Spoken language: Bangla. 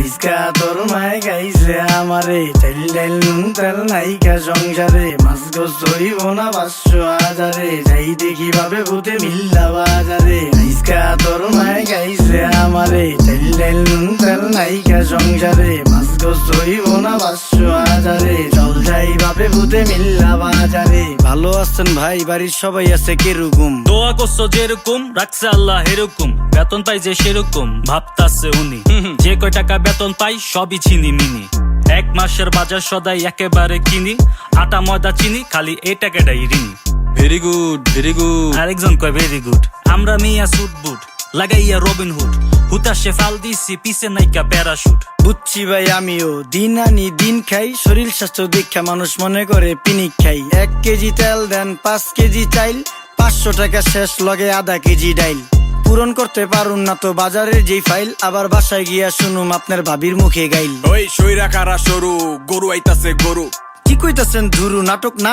আইসকা তোর মায় গাইছে আমারে, চাইল ডাইল নুন তেল নাইকা সংসারে, মাছ গোস ধরিব না 500,000, যাই দেখি ভাবে ভূতে মিল্লা বাজারে। আইসকা তোর মায় গাইছে আমারে, চাইল ডাইল নুন তেল নাইকা সংসারে, মাছ গোস ধরিব না 500,000, চল যাই ভাবে ভূতে মিল্লা বাজারে। ভালো আছেন ভাই, বাড়ির সবাই আছে কিরকম? দোয়া করছো যেরকম, রাখছে আল্লাহ এরকম, বেতন পাই যে সেরকম ভাবতাছে উনি। যে কয় টাকা বেতন পাই সবই চিনি মিনি, 1 মাসের বাজার সদাই একেবারে কিনি, আটা ময়দা চিনি খালি এই টাকাটাই ঋণী। Very good very good. আরেকজন কয় ভেরি গুড। আমরা মিয়া সুট বুট লাগাইয়া রবিন হুড, হুতাশে ফাল দিছি পিছে নাইকা প্যারাশুট। বুঝছি ভাই আমিও, দিন আনি দিন খাই, শরীর স্বাস্থ্য দীক্ষা মানুষ মনে করে পিনিক খাই। 1 কেজি তেল দেন 5 কেজি চাইল, 500 টাকা শেষ লগে আধা কেজি ডাইল। পূরণ করতে পারুন না তো বাজারের যেই ফাইল, আবার বাসায় গিয়া শুনুম আপনার ভাবির মুখে গাইল। ওই সইরা কারা সরু, গরু আইতাছে গরু। কি কইতাছেন ধুরু, নাটক না